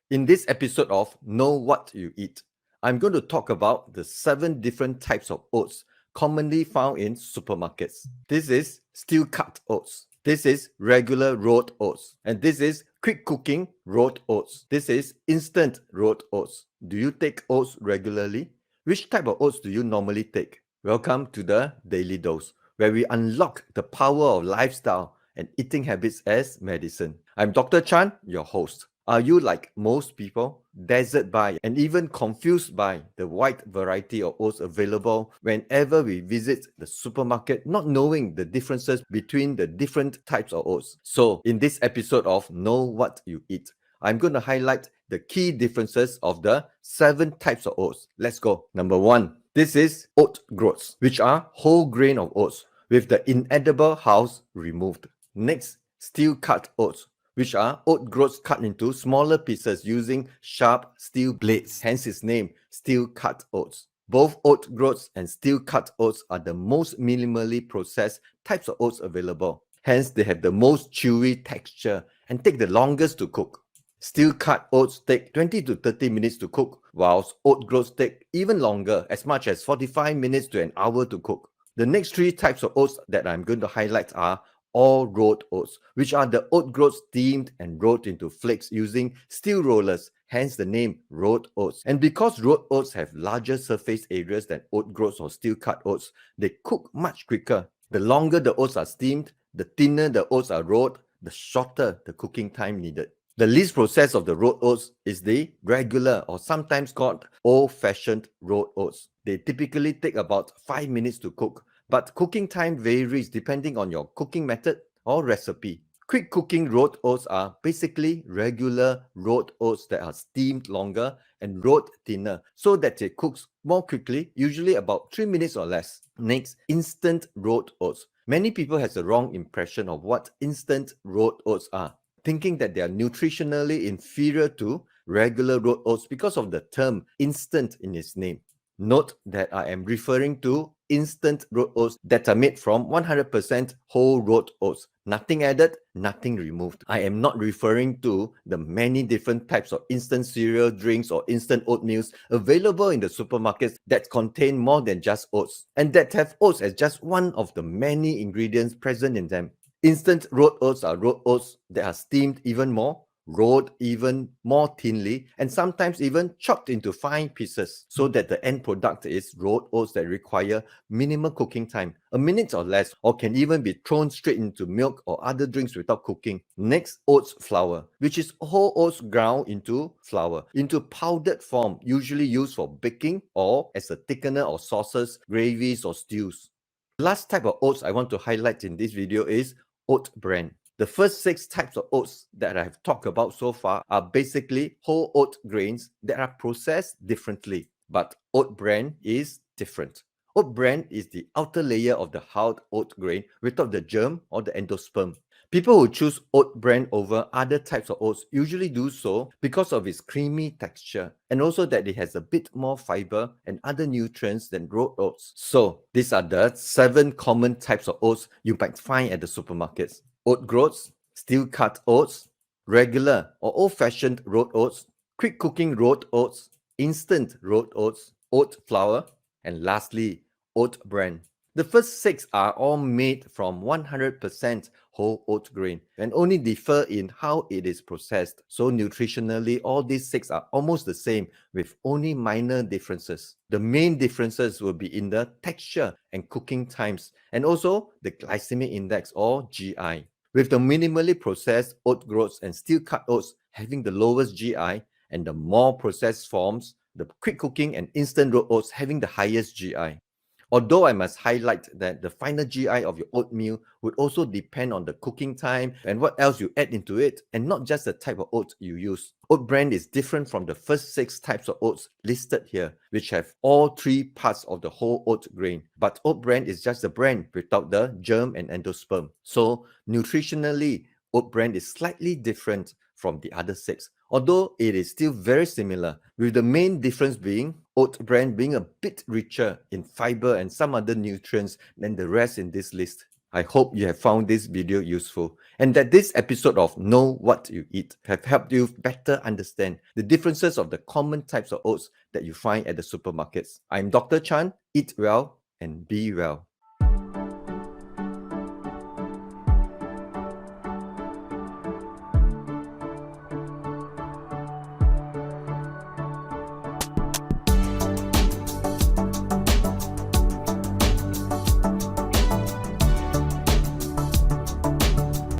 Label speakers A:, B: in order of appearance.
A: In this episode of Know What You Eat, I'm going to talk about the 7 different types of oats commonly found in supermarkets. This is steel cut oats. This is regular rolled oats. And this is quick cooking rolled oats. This is instant rolled oats. Do you take oats regularly? Which type of oats do you normally take? Welcome to the Daily Dose, where we unlock the power of lifestyle and eating habits as medicine. I'm Dr. Chan, your host. Are you like most people, dazzled by and even confused by the wide variety of oats available whenever we visit the supermarket, not knowing the differences between the different types of oats? So, in this episode of Know What You Eat, I'm going to highlight the key differences of the 7 types of oats. Let's go. Number 1, this is oat groats, which are whole grain of oats with the inedible hulls removed. Next, steel cut oats, which are oat groats cut into smaller pieces using sharp steel blades, hence its name, steel cut oats. Both oat groats and steel cut oats are the most minimally processed types of oats available. Hence, they have the most chewy texture and take the longest to cook. Steel cut oats take 20 to 30 minutes to cook, whilst oat groats take even longer, as much as 45 minutes to an hour to cook. The next 3 types of oats that I'm going to highlight are all rolled oats, which are the oat groats steamed and rolled into flakes using steel rollers, hence the name rolled oats. And because rolled oats have larger surface areas than oat groats or steel cut oats, they cook much quicker. The longer the oats are steamed, the thinner the oats are rolled, the shorter the cooking time needed. The least processed of the rolled oats is the regular, or sometimes called Old Fashioned Rolled Oats. They typically take about 5 minutes to cook, but cooking time varies depending on your cooking method or recipe. Quick cooking rolled oats are basically regular rolled oats that are steamed longer and rolled thinner so that it cooks more quickly, usually about 3 minutes or less. Next, instant rolled oats. Many people have the wrong impression of what instant rolled oats are, thinking that they are nutritionally inferior to regular rolled oats because of the term instant in its name. Note that I am referring to instant rolled oats that are made from 100% whole rolled oats. Nothing added, nothing removed. I am not referring to the many different types of instant cereal drinks or instant oatmeals available in the supermarkets that contain more than just oats and that have oats as just one of the many ingredients present in them. Instant rolled oats are rolled oats that are steamed even more, rolled even more thinly, and sometimes even chopped into fine pieces so that the end product is rolled oats that require minimal cooking time, a minute or less, or can even be thrown straight into milk or other drinks without cooking. Next, oats flour, which is whole oats ground into flour, into powdered form, usually used for baking or as a thickener of sauces, gravies, or stews. The last type of oats I want to highlight in this video is Oat Bran. The first 6 types of oats that I have talked about so far are basically whole oat grains that are processed differently. But Oat Bran is different. Oat Bran is the outer layer of the hulled oat grain without the germ or the endosperm. People who choose Oat Bran over other types of oats usually do so because of its creamy texture and also that it has a bit more fiber and other nutrients than rolled oats. So these are the 7 common types of oats you might find at the supermarkets. Oat groats, steel cut oats, regular or old-fashioned rolled oats, quick cooking rolled oats, instant rolled oats, oat flour, and lastly, Oat Bran. The first 6 are all made from 100% whole oat grain and only differ in how it is processed. So nutritionally, all these 6 are almost the same with only minor differences. The main differences will be in the texture and cooking times and also the glycemic index or GI. With the minimally processed oat groats and steel cut oats having the lowest GI and the more processed forms, the quick cooking and instant rolled oats having the highest GI. Although I must highlight that the final GI of your oatmeal would also depend on the cooking time and what else you add into it, and not just the type of oats you use. Oat Bran is different from the first 6 types of oats listed here, which have all 3 parts of the whole oat grain. But Oat Bran is just the bran without the germ and endosperm. So nutritionally, Oat Bran is slightly different from the other 6, although it is still very similar, with the main difference being Oat Bran being a bit richer in fiber and some other nutrients than the rest in this list. I hope you have found this video useful and that this episode of Know What You Eat have helped you better understand the differences of the common types of oats that you find at the supermarkets. I'm Dr. Chan. Eat well and be well.